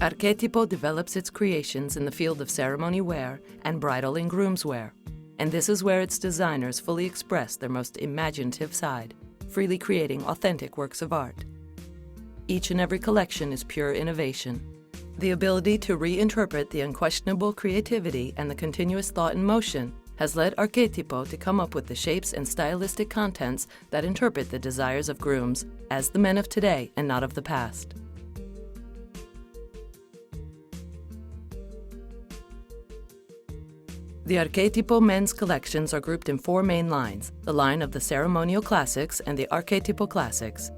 Archetipo develops its creations in the field of ceremony wear and bridal and groom's wear, and this is where its designers fully express their most imaginative side, freely creating authentic works of art. Each and every collection is pure innovation. The ability to reinterpret the unquestionable creativity and the continuous thought and motion has led Archetipo to come up with the shapes and stylistic contents that interpret the desires of grooms as the men of today and not of the past. The Archetipo men's collections are grouped in 4 main lines: the line of the ceremonial classics and the Archetipo classics,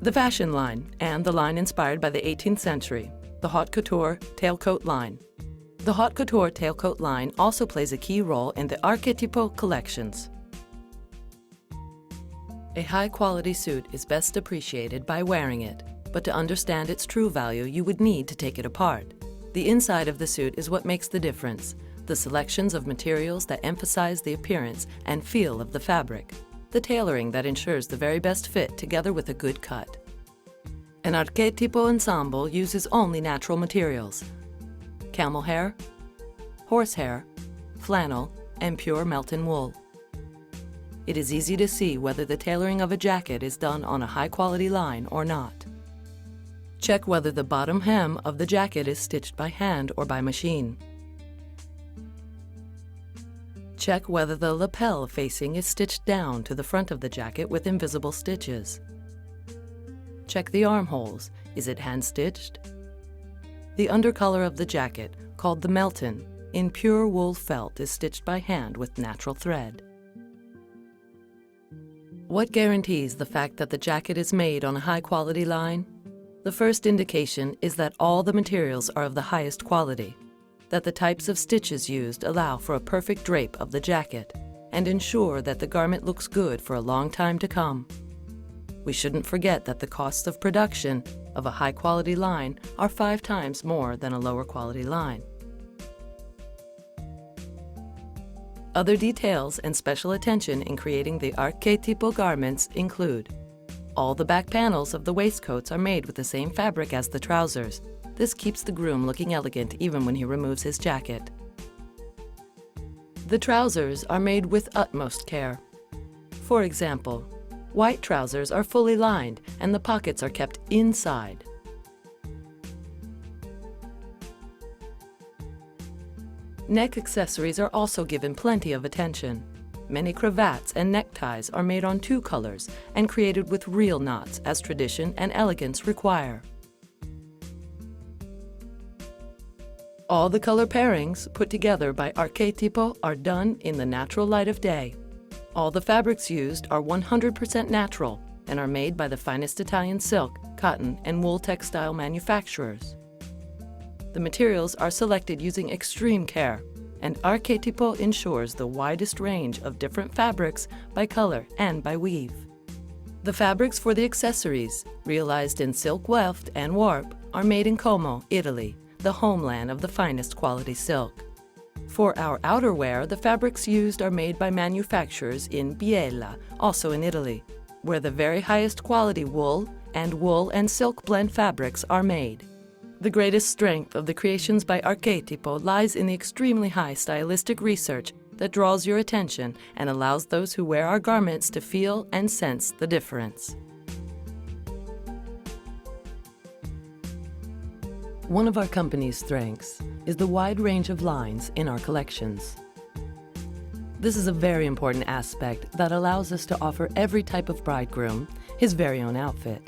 the fashion line, and the line inspired by the 18th century, the haute couture tailcoat line. The haute couture tailcoat line also plays a key role in the Archetipo collections. A high-quality suit is best appreciated by wearing it, but to understand its true value, you would need to take it apart. The inside of the suit is what makes the difference, the selections of materials that emphasize the appearance and feel of the fabric, the tailoring that ensures the very best fit together with a good cut. An Archetipo ensemble uses only natural materials: camel hair, horsehair, flannel, and pure Melton wool. It is easy to see whether the tailoring of a jacket is done on a high-quality line or not. Check whether the bottom hem of the jacket is stitched by hand or by machine. Check whether the lapel facing is stitched down to the front of the jacket with invisible stitches. Check the armholes. Is it hand-stitched? The undercolor of the jacket, called the Melton, in pure wool felt, is stitched by hand with natural thread. What guarantees the fact that the jacket is made on a high-quality line? The first indication is that all the materials are of the highest quality, that the types of stitches used allow for a perfect drape of the jacket, and ensure that the garment looks good for a long time to come. We shouldn't forget that the costs of production of a high-quality line are 5 times more than a lower-quality line. Other details and special attention in creating the Archetipo garments include: all the back panels of the waistcoats are made with the same fabric as the trousers. This keeps the groom looking elegant even when he removes his jacket. The trousers are made with utmost care. For example, white trousers are fully lined and the pockets are kept inside. Neck accessories are also given plenty of attention. Many cravats and neckties are made on 2 colors and created with real knots as tradition and elegance require. All the color pairings put together by Archetipo are done in the natural light of day. All the fabrics used are 100% natural and are made by the finest Italian silk, cotton, and wool textile manufacturers. The materials are selected using extreme care, and Archetipo ensures the widest range of different fabrics by color and by weave. The fabrics for the accessories, realized in silk weft and warp, are made in Como, Italy, the homeland of the finest quality silk. For our outerwear, the fabrics used are made by manufacturers in Biella, also in Italy, where the very highest quality wool and silk blend fabrics are made. The greatest strength of the creations by Archetipo lies in the extremely high stylistic research that draws your attention and allows those who wear our garments to feel and sense the difference. One of our company's strengths is the wide range of lines in our collections. This is a very important aspect that allows us to offer every type of bridegroom his very own outfit.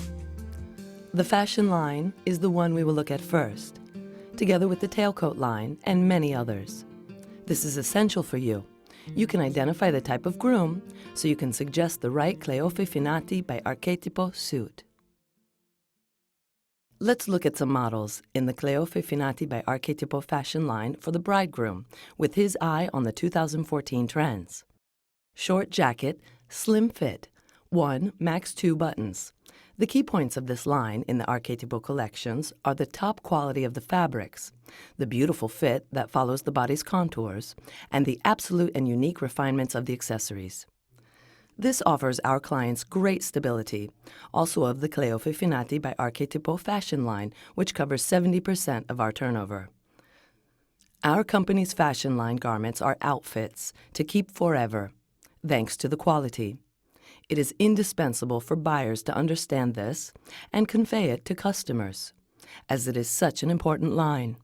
The fashion line is the one we will look at first, together with the tailcoat line and many others. This is essential for you. You can identify the type of groom, so you can suggest the right Cleofe Finati by Archetipo suit. Let's look at some models in the Cleofe Finati by Archetipo fashion line for the bridegroom, with his eye on the 2014 trends. Short jacket, slim fit, 1, max 2 buttons. The key points of this line in the Archetipo collections are the top quality of the fabrics, the beautiful fit that follows the body's contours, and the absolute and unique refinements of the accessories. This offers our clients great stability, also of the Cleofe Finati by Archetipo fashion line, which covers 70% of our turnover. Our company's fashion line garments are outfits to keep forever, thanks to the quality. It is indispensable for buyers to understand this and convey it to customers, as it is such an important line.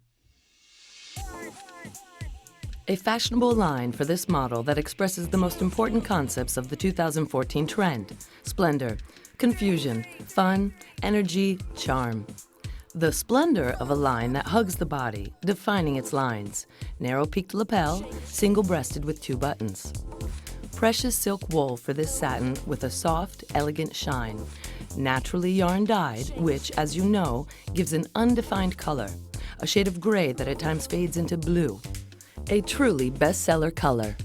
A fashionable line for this model that expresses the most important concepts of the 2014 trend: splendor, confusion, fun, energy, charm. The splendor of a line that hugs the body, defining its lines. Narrow-peaked lapel, single-breasted with 2 buttons. Precious silk wool for this satin with a soft, elegant shine. Naturally yarn-dyed, which, as you know, gives an undefined color, a shade of gray that at times fades into blue. A truly bestseller color.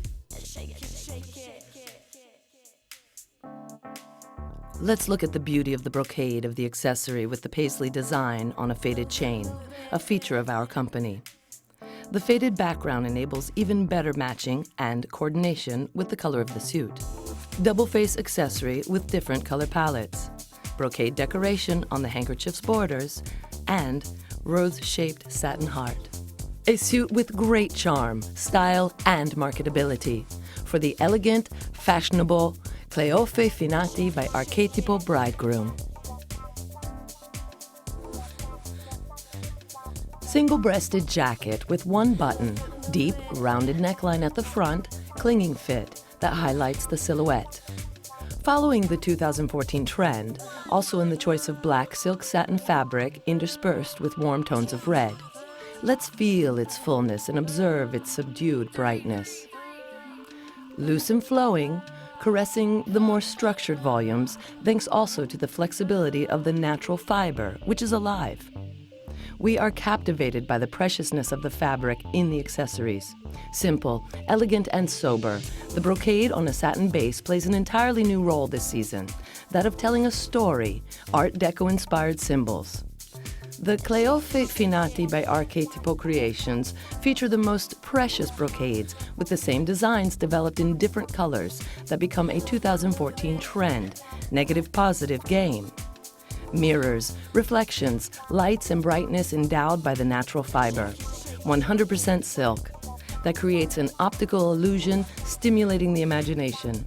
Let's look at the beauty of the brocade of the accessory with the paisley design on a faded chain, a feature of our company. The faded background enables even better matching and coordination with the color of the suit. Double face accessory with different color palettes, brocade decoration on the handkerchief's borders, and rose-shaped satin heart. A suit with great charm, style, and marketability for the elegant, fashionable Cleofe Finati by Archetipo bridegroom. Single-breasted jacket with 1 button, deep, rounded neckline at the front, clinging fit that highlights the silhouette. Following the 2014 trend, also in the choice of black silk satin fabric interspersed with warm tones of red. Let's feel its fullness and observe its subdued brightness. Loose and flowing, caressing the more structured volumes, thanks also to the flexibility of the natural fiber, which is alive. We are captivated by the preciousness of the fabric in the accessories. Simple, elegant, and sober, the brocade on a satin base plays an entirely new role this season, that of telling a story, Art Deco-inspired symbols. The Cleofe Finati by Archetipo creations feature the most precious brocades with the same designs developed in different colors that become a 2014 trend, negative-positive game. Mirrors, reflections, lights, and brightness endowed by the natural fiber. 100% silk that creates an optical illusion stimulating the imagination.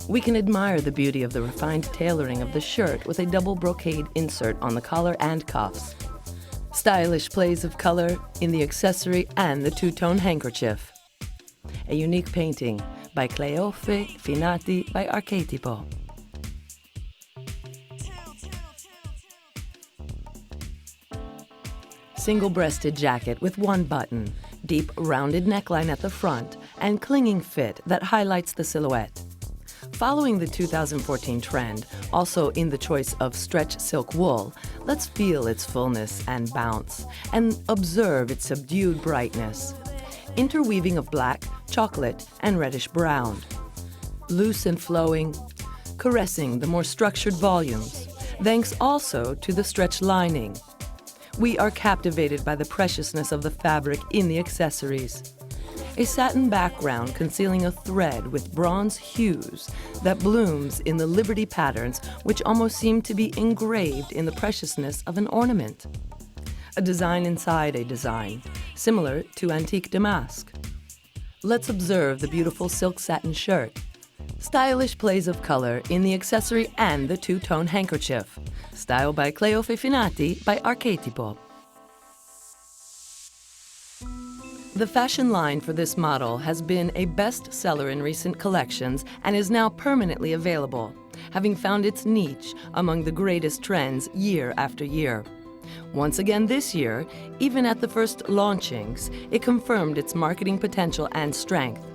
We can admire the beauty of the refined tailoring of the shirt with a double brocade insert on the collar and cuffs. Stylish plays of color in the accessory and the 2-tone handkerchief. A unique painting by Cleofe Finati by Archetipo. Single-breasted jacket with 1 button, deep rounded neckline at the front, and clinging fit that highlights the silhouette. Following the 2014 trend, also in the choice of stretch silk wool, let's feel its fullness and bounce, and observe its subdued brightness. Interweaving of black, chocolate, and reddish brown. Loose and flowing, caressing the more structured volumes, thanks also to the stretch lining. We are captivated by the preciousness of the fabric in the accessories. A satin background concealing a thread with bronze hues that blooms in the Liberty patterns which almost seem to be engraved in the preciousness of an ornament. A design inside a design, similar to antique damask. Let's observe the beautiful silk satin shirt. Stylish plays of color in the accessory and the 2-tone handkerchief. Style by Cleofe Finati by Archetipo. The fashion line for this model has been a bestseller in recent collections and is now permanently available, having found its niche among the greatest trends year after year. Once again this year, even at the first launchings, it confirmed its marketing potential and strength.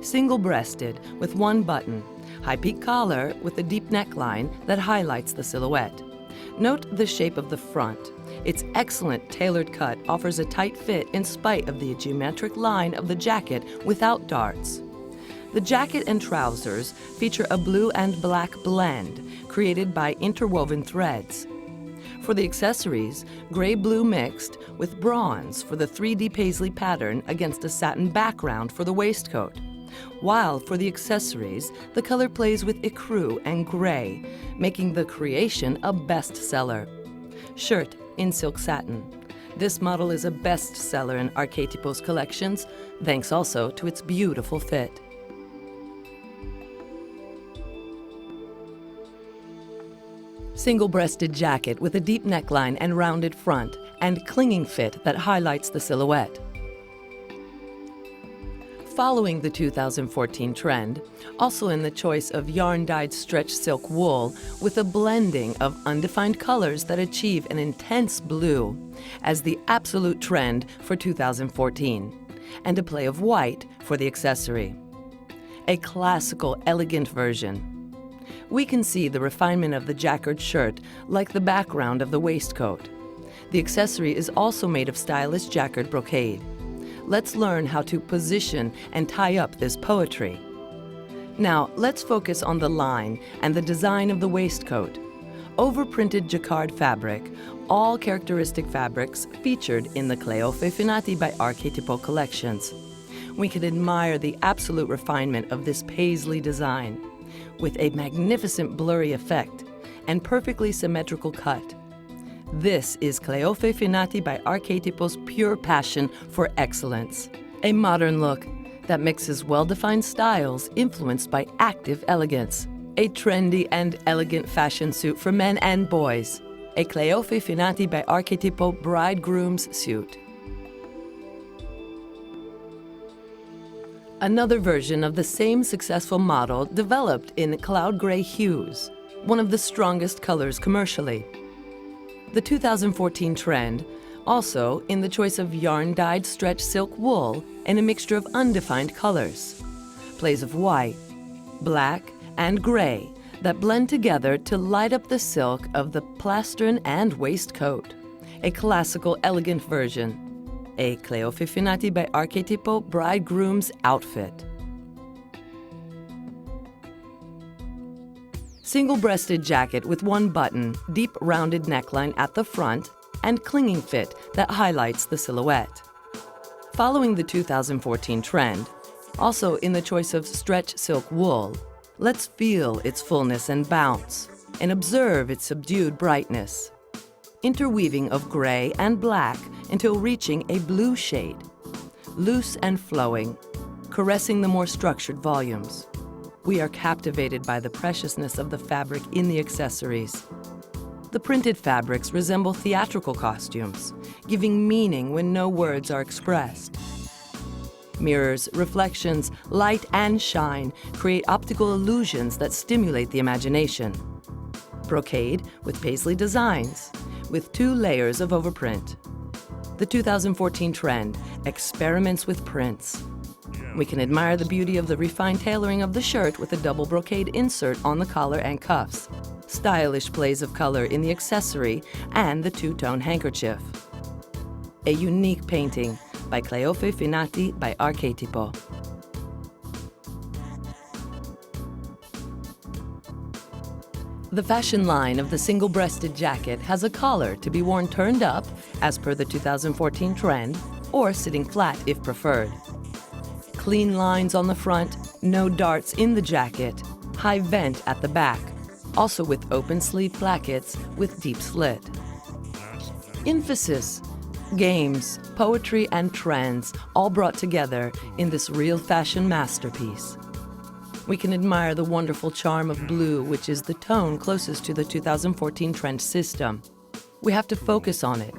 Single-breasted with 1 button, high-peak collar with a deep neckline that highlights the silhouette. Note the shape of the front. Its excellent tailored cut offers a tight fit in spite of the geometric line of the jacket without darts. The jacket and trousers feature a blue and black blend created by interwoven threads. For the accessories, gray-blue mixed with bronze for the 3D paisley pattern against a satin background for the waistcoat. While for the accessories, the color plays with ecru and gray, making the creation a bestseller. Shirt in silk satin. This model is a bestseller in Archetipo's collections, thanks also to its beautiful fit. Single-breasted jacket with a deep neckline and rounded front, and clinging fit that highlights the silhouette. Following the 2014 trend, also in the choice of yarn-dyed stretch silk wool with a blending of undefined colors that achieve an intense blue as the absolute trend for 2014, and a play of white for the accessory. A classical, elegant version. We can see the refinement of the jacquard shirt like the background of the waistcoat. The accessory is also made of stylish jacquard brocade. Let's learn how to position and tie up this poetry. Now, let's focus on the line and the design of the waistcoat. Overprinted jacquard fabric, all characteristic fabrics featured in the Cleofe Finati by Archetipo collections. We can admire the absolute refinement of this paisley design, with a magnificent blurry effect and perfectly symmetrical cut. This is Cleofe Finati by Archetipo's pure passion for excellence. A modern look that mixes well-defined styles influenced by active elegance. A trendy and elegant fashion suit for men and boys. A Cleofe Finati by Archetipo bridegroom's suit. Another version of the same successful model developed in cloud gray hues, one of the strongest colors commercially. The 2014 trend, also in the choice of yarn-dyed stretch silk wool and a mixture of undefined colors. Plays of white, black, and gray that blend together to light up the silk of the plastron and waistcoat. A classical, elegant version. A Cleofe Finati by Archetipo bridegroom's outfit. Single-breasted jacket with one button, deep rounded neckline at the front, and clinging fit that highlights the silhouette. Following the 2014 trend, also in the choice of stretch silk wool, let's feel its fullness and bounce, and observe its subdued brightness. Interweaving of gray and black until reaching a blue shade, loose and flowing, caressing the more structured volumes. We are captivated by the preciousness of the fabric in the accessories. The printed fabrics resemble theatrical costumes, giving meaning when no words are expressed. Mirrors, reflections, light, and shine create optical illusions that stimulate the imagination. Brocade with paisley designs, with 2 layers of overprint. The 2014 trend experiments with prints. We can admire the beauty of the refined tailoring of the shirt with a double brocade insert on the collar and cuffs. Stylish plays of color in the accessory and the 2-tone handkerchief. A unique painting by Cleofe Finati by Archetipo. The fashion line of the single-breasted jacket has a collar to be worn turned up, as per the 2014 trend, or sitting flat if preferred. Clean lines on the front, no darts in the jacket, high vent at the back, also with open sleeve plackets with deep slit. Emphasis, games, poetry, and trends all brought together in this real fashion masterpiece. We can admire the wonderful charm of blue, which is the tone closest to the 2014 trend system. We have to focus on it,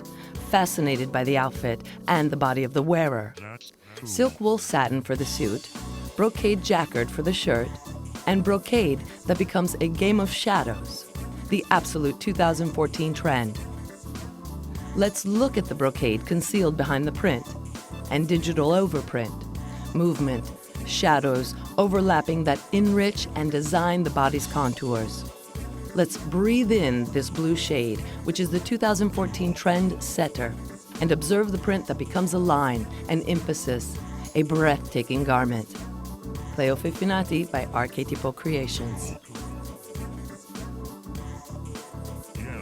fascinated by the outfit and the body of the wearer. Silk wool satin for the suit, brocade jacquard for the shirt, and brocade that becomes a game of shadows, the absolute 2014 trend. Let's look at the brocade concealed behind the print, and digital overprint, movement, shadows overlapping that enrich and design the body's contours. Let's breathe in this blue shade, which is the 2014 trend setter, and observe the print that becomes a line, an emphasis, a breathtaking garment. Cleofe Finati by Archetipo Creations.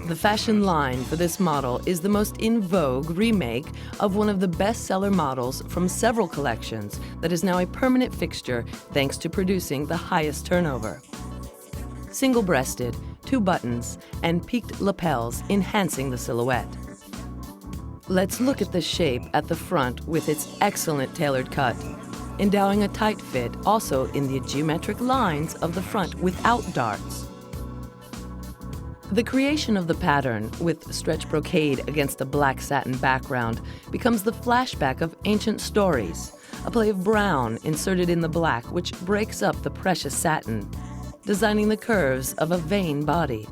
The fashion line for this model is the most in vogue remake of one of the bestseller models from several collections that is now a permanent fixture thanks to producing the highest turnover. Single-breasted, 2 buttons, and peaked lapels enhancing the silhouette. Let's look at the shape at the front with its excellent tailored cut, endowing a tight fit also in the geometric lines of the front without darts. The creation of the pattern with stretch brocade against a black satin background becomes the flashback of ancient stories, a play of brown inserted in the black which breaks up the precious satin, designing the curves of a vain body.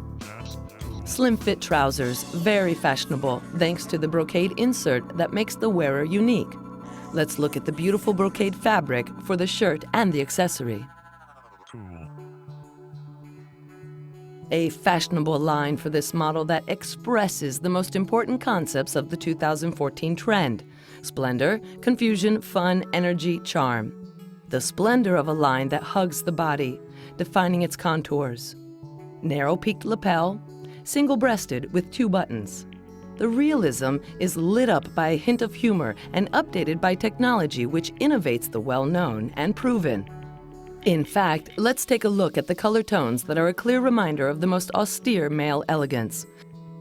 Slim-fit trousers, very fashionable thanks to the brocade insert that makes the wearer unique. Let's look at the beautiful brocade fabric for the shirt and the accessory. A fashionable line for this model that expresses the most important concepts of the 2014 trend: splendor, confusion, fun, energy, charm. The splendor of a line that hugs the body, defining its contours. Narrow peaked lapel, single-breasted with 2 buttons. The realism is lit up by a hint of humor and updated by technology which innovates the well-known and proven. In fact, let's take a look at the color tones that are a clear reminder of the most austere male elegance.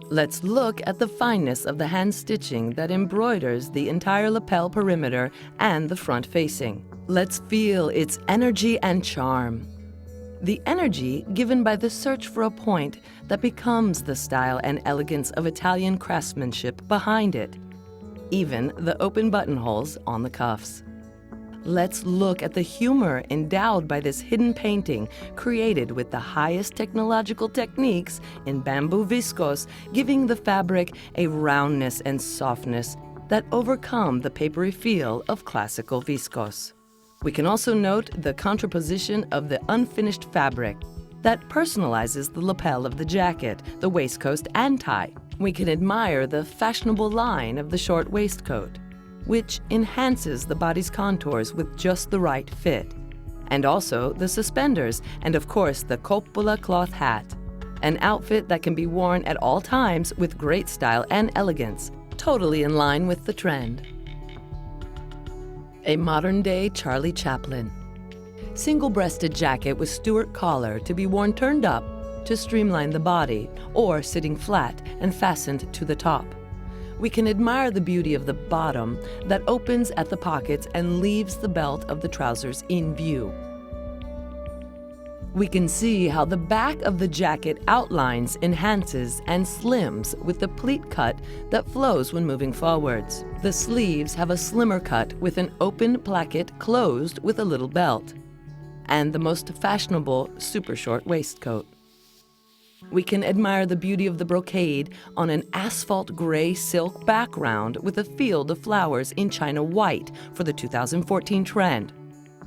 Let's look at the fineness of the hand stitching that embroiders the entire lapel perimeter and the front facing. Let's feel its energy and charm. The energy given by the search for a point that becomes the style and elegance of Italian craftsmanship behind it. Even the open buttonholes on the cuffs. Let's look at the humor endowed by this hidden painting created with the highest technological techniques in bamboo viscose, giving the fabric a roundness and softness that overcome the papery feel of classical viscose. We can also note the contraposition of the unfinished fabric that personalizes the lapel of the jacket, the waistcoat, and tie. We can admire the fashionable line of the short waistcoat, which enhances the body's contours with just the right fit. And also the suspenders, and of course the coppola cloth hat, an outfit that can be worn at all times with great style and elegance, totally in line with the trend. A modern-day Charlie Chaplin. Single-breasted jacket with Stuart collar to be worn turned up to streamline the body, or sitting flat and fastened to the top. We can admire the beauty of the bottom that opens at the pockets and leaves the belt of the trousers in view. We can see how the back of the jacket outlines, enhances, and slims with the pleat cut that flows when moving forwards. The sleeves have a slimmer cut with an open placket closed with a little belt, and the most fashionable super short waistcoat. We can admire the beauty of the brocade on an asphalt gray silk background with a field of flowers in China white for the 2014 trend,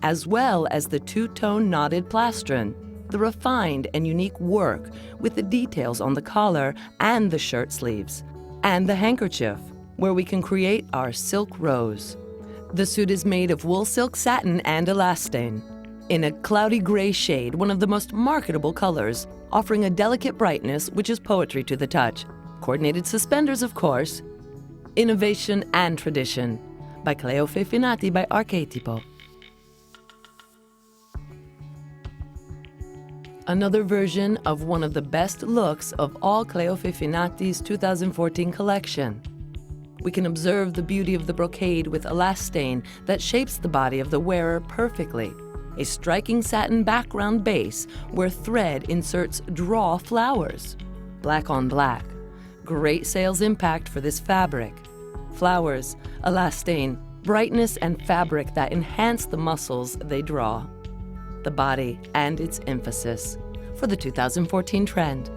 as well as the 2-tone knotted plastron, the refined and unique work with the details on the collar and the shirt sleeves, and the handkerchief, where we can create our silk rose. The suit is made of wool silk satin and elastane, in a cloudy gray shade, one of the most marketable colors, offering a delicate brightness which is poetry to the touch. Coordinated suspenders, of course. Innovation and Tradition by Cleofe Finati by Archetipo. Another version of one of the best looks of all Cleofe Finati's 2014 collection. We can observe the beauty of the brocade with elastane that shapes the body of the wearer perfectly. A striking satin background base where thread inserts draw flowers. Black on black. Great sales impact for this fabric. Flowers, elastane, brightness and fabric that enhance the muscles they draw. The body and its emphasis for the 2014 trend.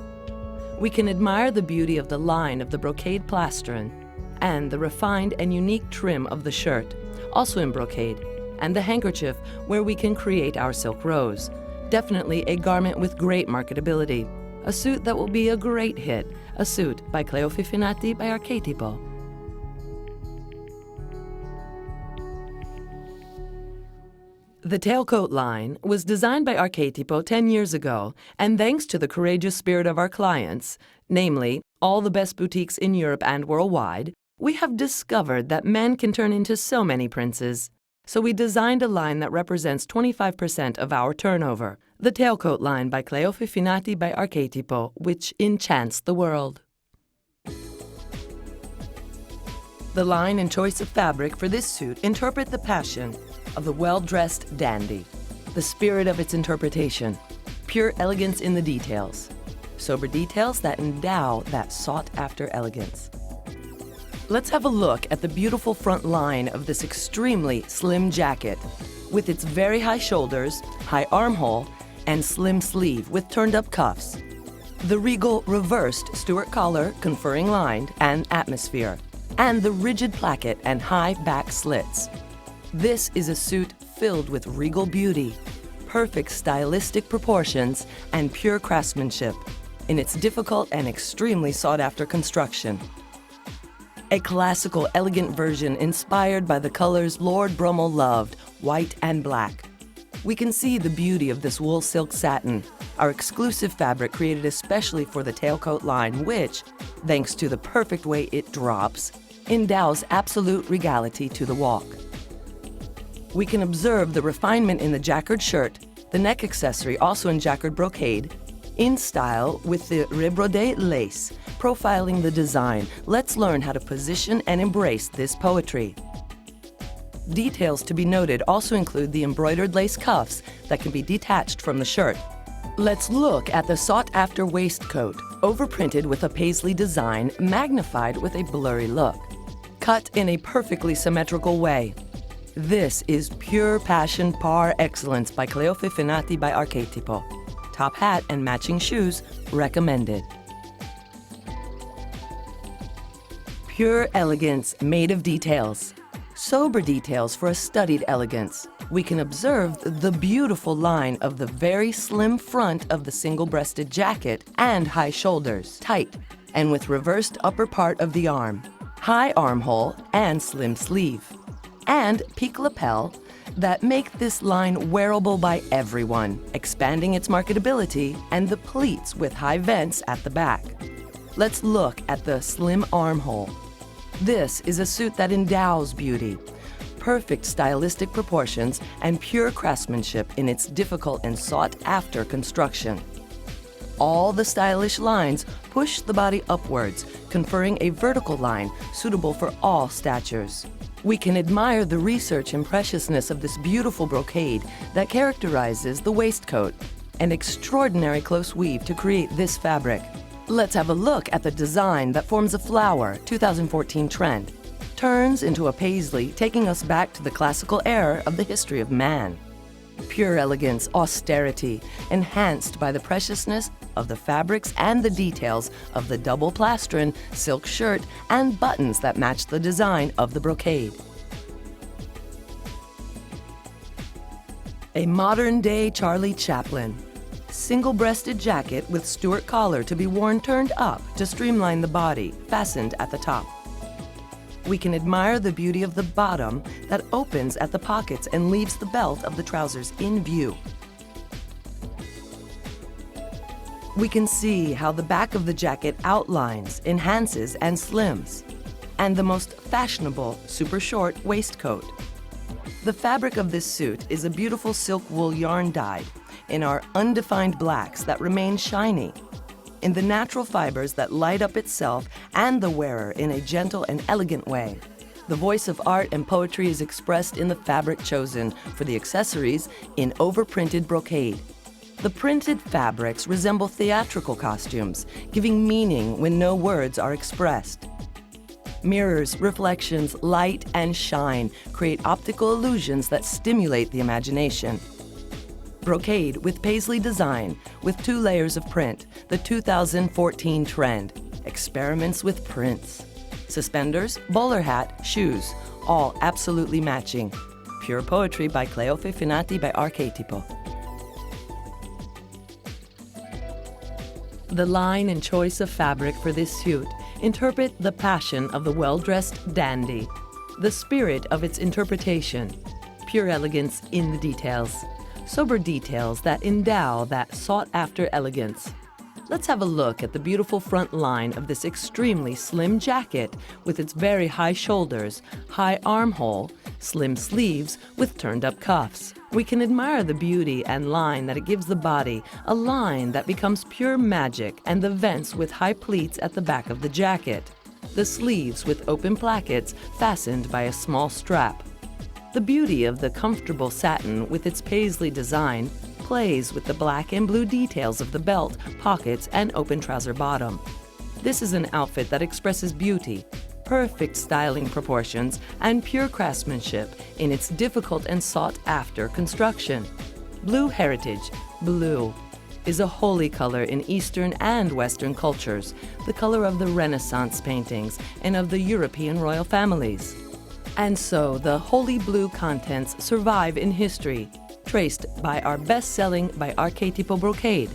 We can admire the beauty of the line of the brocade plastron and the refined and unique trim of the shirt, also in brocade, and the handkerchief where we can create our silk rose. Definitely a garment with great marketability. A suit that will be a great hit. A suit by Cleofe Finati by Archetipo. The tailcoat line was designed by Archetipo 10 years ago, and thanks to the courageous spirit of our clients, namely all the best boutiques in Europe and worldwide, we have discovered that men can turn into so many princes. So we designed a line that represents 25% of our turnover, the tailcoat line by Cleofe Finati by Archetipo, which enchants the world. The line and choice of fabric for this suit interpret the passion of the well-dressed dandy, the spirit of its interpretation, pure elegance in the details, sober details that endow that sought-after elegance. Let's have a look at the beautiful front line of this extremely slim jacket, with its very high shoulders, high armhole, and slim sleeve with turned-up cuffs. The regal reversed Stuart collar, conferring line and atmosphere, and the rigid placket and high back slits. This is a suit filled with regal beauty, perfect stylistic proportions, and pure craftsmanship in its difficult and extremely sought-after construction. A classical, elegant version inspired by the colors Lord Brummel loved, white and black. We can see the beauty of this wool silk satin, our exclusive fabric created especially for the tailcoat line, which, thanks to the perfect way it drops, endows absolute regality to the walk. We can observe the refinement in the jacquard shirt, the neck accessory also in jacquard brocade, in style with the rebrodé lace, profiling the design. Let's learn how to position and embrace this poetry. Details to be noted also include the embroidered lace cuffs that can be detached from the shirt. Let's look at the sought-after waistcoat, overprinted with a paisley design, magnified with a blurry look, cut in a perfectly symmetrical way. This is pure passion par excellence by Cleofe Finati by Archetipo. Top hat and matching shoes recommended. Pure elegance made of details. Sober details for a studied elegance. We can observe the beautiful line of the very slim front of the single-breasted jacket and high shoulders, tight, and with reversed upper part of the arm, high armhole and slim sleeve, and peak lapel that make this line wearable by everyone, expanding its marketability, and the pleats with high vents at the back. Let's look at the slim armhole. This is a suit that endows beauty, perfect stylistic proportions, and pure craftsmanship in its difficult and sought-after construction. All the stylish lines push the body upwards, conferring a vertical line suitable for all statures. We can admire the research and preciousness of this beautiful brocade that characterizes the waistcoat, an extraordinary close weave to create this fabric. Let's have a look at the design that forms a flower 2014 trend, turns into a paisley, taking us back to the classical era of the history of man. Pure elegance, austerity, enhanced by the preciousness of the fabrics and the details of the double plastron, silk shirt, and buttons that match the design of the brocade. A modern-day Charlie Chaplin. Single-breasted jacket with Stuart collar to be worn turned up to streamline the body, fastened at the top. We can admire the beauty of the bottom that opens at the pockets and leaves the belt of the trousers in view. We can see how the back of the jacket outlines, enhances, and slims, and the most fashionable super short waistcoat. The fabric of this suit is a beautiful silk wool yarn dyed in our undefined blacks that remain shiny, in the natural fibers that light up itself and the wearer in a gentle and elegant way. The voice of art and poetry is expressed in the fabric chosen for the accessories in overprinted brocade. The printed fabrics resemble theatrical costumes, giving meaning when no words are expressed. Mirrors, reflections, light, and shine create optical illusions that stimulate the imagination. Brocade with paisley design, with 2 layers of print, the 2014 trend. Experiments with prints. Suspenders, bowler hat, shoes, all absolutely matching. Pure poetry by Cleofe Finati by Archetipo. The line and choice of fabric for this suit interpret the passion of the well-dressed dandy, the spirit of its interpretation, pure elegance in the details, sober details that endow that sought-after elegance, Let's have a look at the beautiful front line of this extremely slim jacket with its very high shoulders, high armhole, slim sleeves with turned-up cuffs. We can admire the beauty and line that it gives the body, a line that becomes pure magic, and the vents with high pleats at the back of the jacket. The sleeves with open plackets fastened by a small strap. The beauty of the comfortable satin with its paisley design plays with the black and blue details of the belt, pockets, and open trouser bottom. This is an outfit that expresses beauty, perfect styling proportions, and pure craftsmanship in its difficult and sought-after construction. Blue heritage, blue, is a holy color in Eastern and Western cultures, the color of the Renaissance paintings and of the European royal families. And so the holy blue contents survive in history, traced by our best-selling by Archetipo brocade.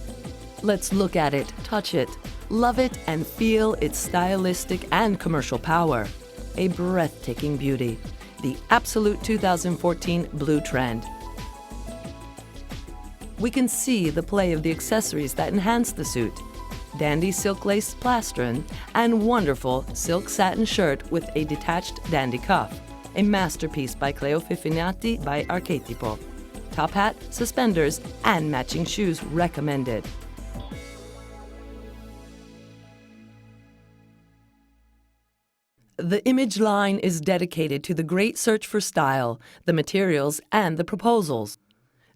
Let's look at it, touch it, love it, and feel its stylistic and commercial power. A breathtaking beauty, the absolute 2014 blue trend. We can see the play of the accessories that enhance the suit. Dandy silk lace plastron and wonderful silk satin shirt with a detached dandy cuff. A masterpiece by Cleofe Finati by Archetipo. Top hat, suspenders, and matching shoes recommended. The image line is dedicated to the great search for style, the materials, and the proposals.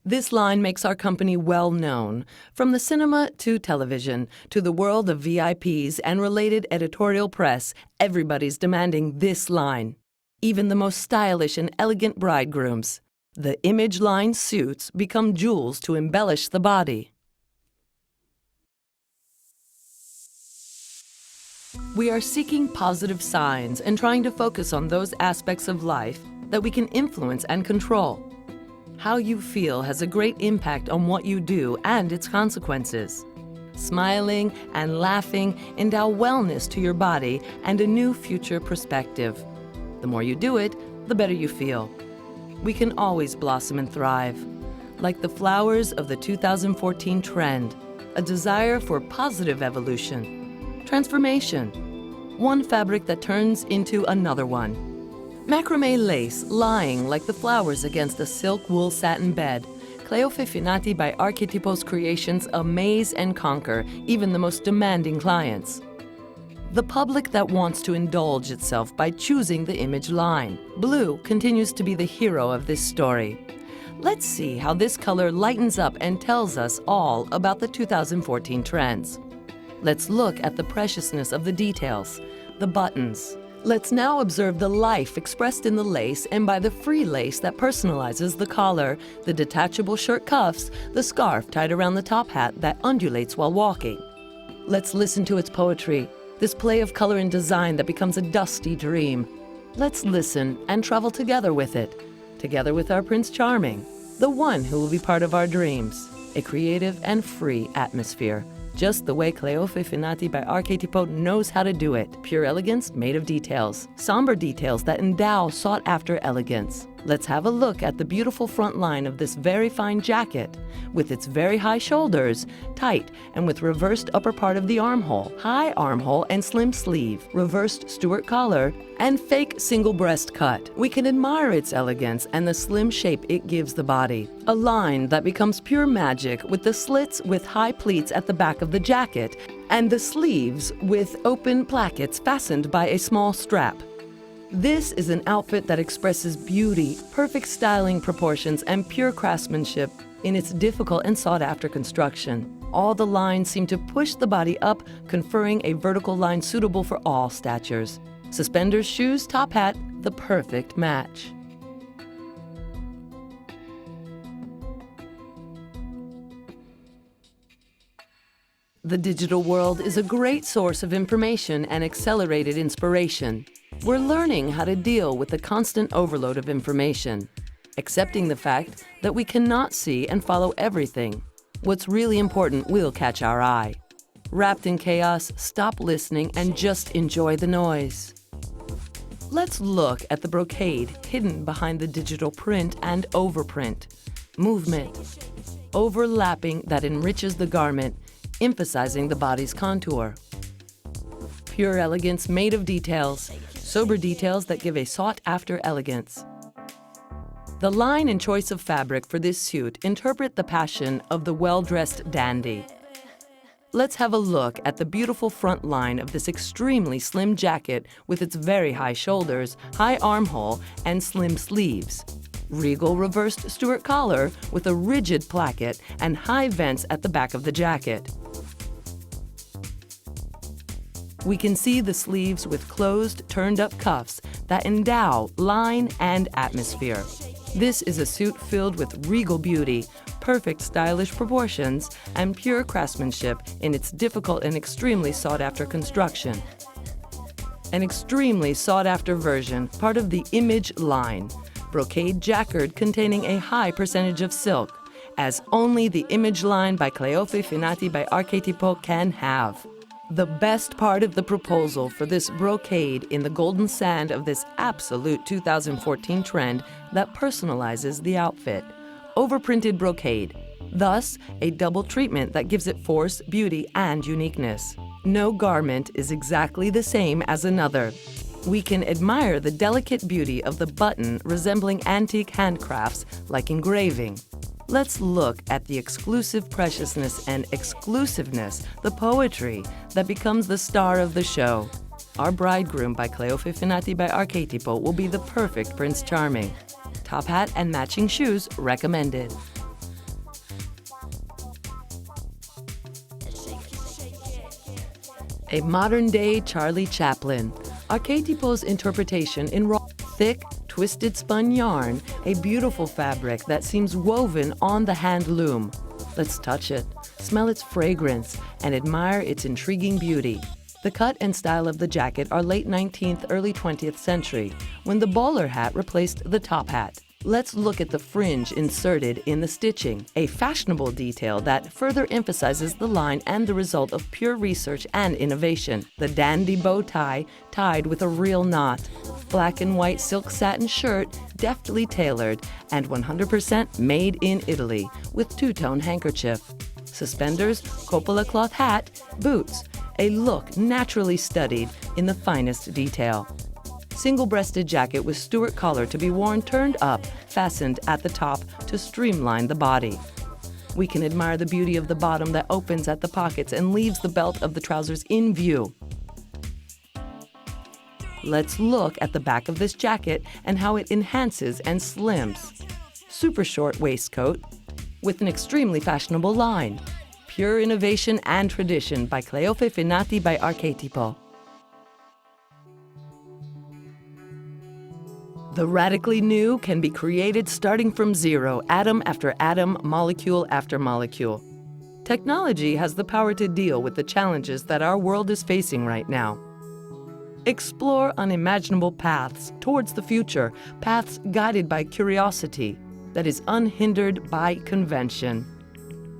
This line makes our company well known, from the cinema to television, to the world of VIPs and related editorial press. Everybody's demanding this line. Even the most stylish and elegant bridegrooms. The image line suits become jewels to embellish the body. We are seeking positive signs and trying to focus on those aspects of life that we can influence and control. How you feel has a great impact on what you do and its consequences. Smiling and laughing endow wellness to your body and a new future perspective. The more you do it, the better you feel. We can always blossom and thrive, like the flowers of the 2014 trend, a desire for positive evolution, transformation, one fabric that turns into another one. Macrame lace lying like the flowers against a silk wool satin bed. Cleofe Finati by Archetipo's creations amaze and conquer even the most demanding clients. The public that wants to indulge itself by choosing the image line. Blue continues to be the hero of this story. Let's see how this color lightens up and tells us all about the 2014 trends. Let's look at the preciousness of the details, the buttons. Let's now observe the life expressed in the lace and by the free lace that personalizes the collar, the detachable shirt cuffs, the scarf tied around the top hat that undulates while walking. Let's listen to its poetry, this play of color and design that becomes a dusty dream. Let's listen and travel together with it, together with our Prince Charming, the one who will be part of our dreams. A creative and free atmosphere, just the way Cleofe Finati by Archetipo knows how to do it. Pure elegance made of details, somber details that endow sought-after elegance. Let's have a look at the beautiful front line of this very fine jacket, with its very high shoulders, tight and with reversed upper part of the armhole, high armhole and slim sleeve, reversed Stuart collar, and fake single breast cut. We can admire its elegance and the slim shape it gives the body. A line that becomes pure magic with the slits with high pleats at the back of the jacket and the sleeves with open plackets fastened by a small strap. This is an outfit that expresses beauty, perfect styling proportions, and pure craftsmanship in its difficult and sought-after construction. All the lines seem to push the body up, conferring a vertical line suitable for all statures. Suspenders, shoes, top hat, the perfect match. The digital world is a great source of information and accelerated inspiration. We're learning how to deal with the constant overload of information, accepting the fact that we cannot see and follow everything. What's really important will catch our eye. Wrapped in chaos, stop listening and just enjoy the noise. Let's look at the brocade hidden behind the digital print and overprint. Movement, overlapping that enriches the garment, emphasizing the body's contour. Pure elegance made of details, sober details that give a sought-after elegance. The line and choice of fabric for this suit interpret the passion of the well-dressed dandy. Let's have a look at the beautiful front line of this extremely slim jacket with its very high shoulders, high armhole, and slim sleeves. Regal reversed Stuart collar with a rigid placket and high vents at the back of the jacket. We can see the sleeves with closed, turned-up cuffs that endow line and atmosphere. This is a suit filled with regal beauty, perfect stylish proportions, and pure craftsmanship in its difficult and extremely sought-after construction. An extremely sought-after version, part of the Image line, brocade jacquard containing a high percentage of silk, as only the Image line by Cleofe Finati by Archetipo can have. The best part of the proposal for this brocade in the golden sand of this absolute 2014 trend that personalizes the outfit. Overprinted brocade. Thus, a double treatment that gives it force, beauty, and uniqueness. No garment is exactly the same as another. We can admire the delicate beauty of the button resembling antique handcrafts like engraving. Let's look at the exclusive preciousness and exclusiveness, the poetry that becomes the star of the show. Our Bridegroom by Cleofe Finati by Archetipo will be the perfect Prince Charming. Top hat and matching shoes recommended. A modern-day Charlie Chaplin. Archetipo's interpretation in raw, thick, twisted spun yarn, a beautiful fabric that seems woven on the hand loom. Let's touch it, smell its fragrance, and admire its intriguing beauty. The cut and style of the jacket are late 19th, early 20th century, when the bowler hat replaced the top hat. Let's look at the fringe inserted in the stitching, a fashionable detail that further emphasizes the line and the result of pure research and innovation. The dandy bow tie tied with a real knot. Black and white silk satin shirt, deftly tailored, and 100% made in Italy, with two-tone handkerchief. Suspenders, cupola cloth hat, boots, a look naturally studied in the finest detail. Single-breasted jacket with Stuart collar to be worn turned up, fastened at the top to streamline the body. We can admire the beauty of the bottom that opens at the pockets and leaves the belt of the trousers in view. Let's look at the back of this jacket and how it enhances and slims. Super short waistcoat with an extremely fashionable line. Pure innovation and tradition by Cleofe Finati by Archetipo. The radically new can be created starting from zero, atom after atom, molecule after molecule. Technology has the power to deal with the challenges that our world is facing right now. Explore unimaginable paths towards the future, paths guided by curiosity that is unhindered by convention.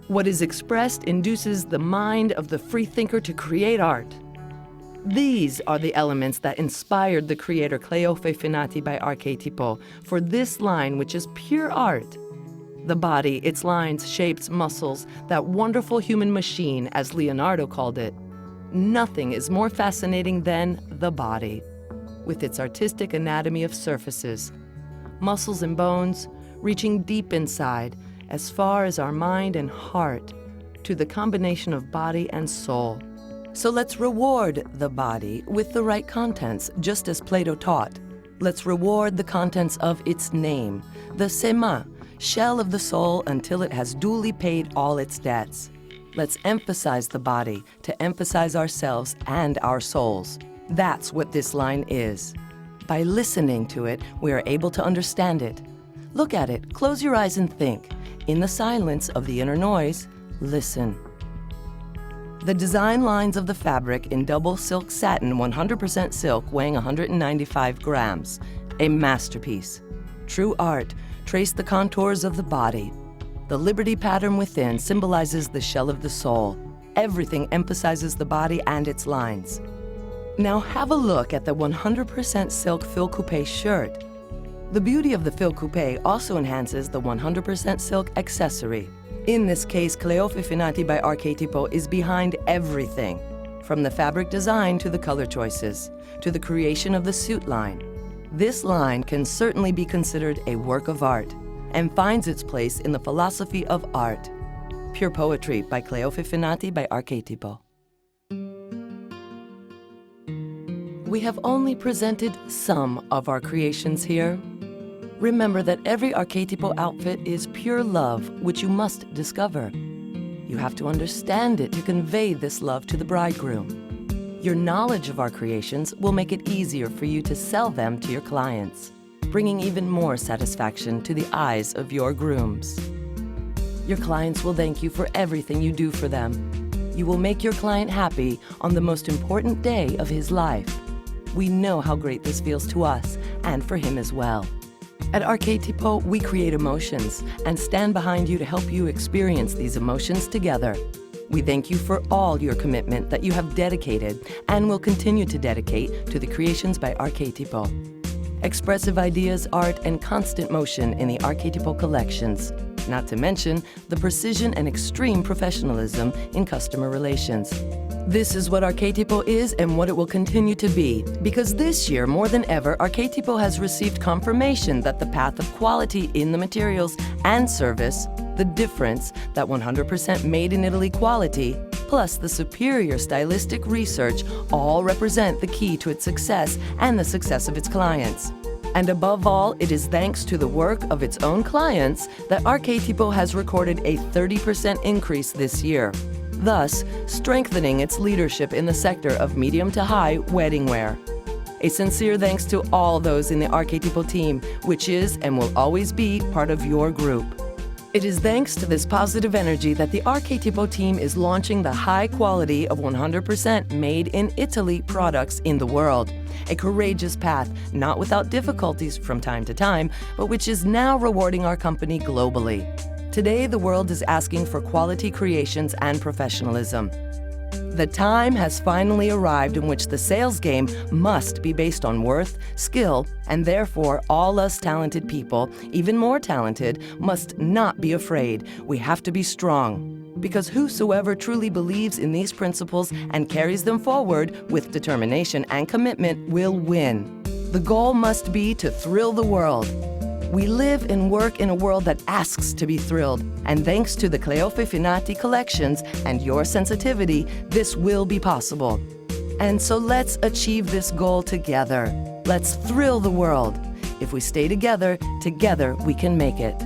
What is expressed induces the mind of the freethinker to create art. These are the elements that inspired the creator Cleofe Finati by Archetipo for this line, which is pure art. The body, its lines, shapes, muscles, that wonderful human machine, as Leonardo called it. Nothing is more fascinating than the body, with its artistic anatomy of surfaces, muscles and bones, reaching deep inside, as far as our mind and heart, to the combination of body and soul. So let's reward the body with the right contents, just as Plato taught. Let's reward the contents of its name, the sema, shell of the soul until it has duly paid all its debts. Let's emphasize the body to emphasize ourselves and our souls. That's what this line is. By listening to it, we are able to understand it. Look at it, close your eyes and think. In the silence of the inner noise, listen. The design lines of the fabric in double silk satin, 100% silk, weighing 195 grams. A masterpiece. True art, trace the contours of the body. The Liberty pattern within symbolizes the shell of the soul. Everything emphasizes the body and its lines. Now have a look at the 100% silk fil coupe shirt. The beauty of the fil coupe also enhances the 100% silk accessory. In this case, Cleofe Finati by Archetipo is behind everything, from the fabric design to the color choices, to the creation of the suit line. This line can certainly be considered a work of art and finds its place in the philosophy of art. Pure Poetry by Cleofe Finati by Archetipo. We have only presented some of our creations here. Remember that every Archetipo outfit is pure love, which you must discover. You have to understand it to convey this love to the bridegroom. Your knowledge of our creations will make it easier for you to sell them to your clients, bringing even more satisfaction to the eyes of your grooms. Your clients will thank you for everything you do for them. You will make your client happy on the most important day of his life. We know how great this feels to us and for him as well. At Archetipo, we create emotions and stand behind you to help you experience these emotions together. We thank you for all your commitment that you have dedicated and will continue to dedicate to the creations by Archetipo. Expressive ideas, art, and constant motion in the Archetipo collections, not to mention the precision and extreme professionalism in customer relations. This is what Archetipo is and what it will continue to be, because this year, more than ever, Archetipo has received confirmation that the path of quality in the materials and service, the difference, that 100% made in Italy quality, plus the superior stylistic research all represent the key to its success and the success of its clients. And above all, it is thanks to the work of its own clients that Archetipo has recorded a 30% increase this year, thus strengthening its leadership in the sector of medium to high wedding wear. A sincere thanks to all those in the Archetipo team, which is and will always be part of your group. It is thanks to this positive energy that the Archetipo team is launching the high quality of 100% made in Italy products in the world. A courageous path, not without difficulties from time to time, but which is now rewarding our company globally. Today, the world is asking for quality creations and professionalism. The time has finally arrived in which the sales game must be based on worth, skill, and therefore all us talented people, even more talented, must not be afraid. We have to be strong. Because whosoever truly believes in these principles and carries them forward with determination and commitment will win. The goal must be to thrill the world. We live and work in a world that asks to be thrilled, and thanks to the Cleofe Finati collections and your sensitivity, this will be possible. And so let's achieve this goal together. Let's thrill the world. If we stay together, together we can make it.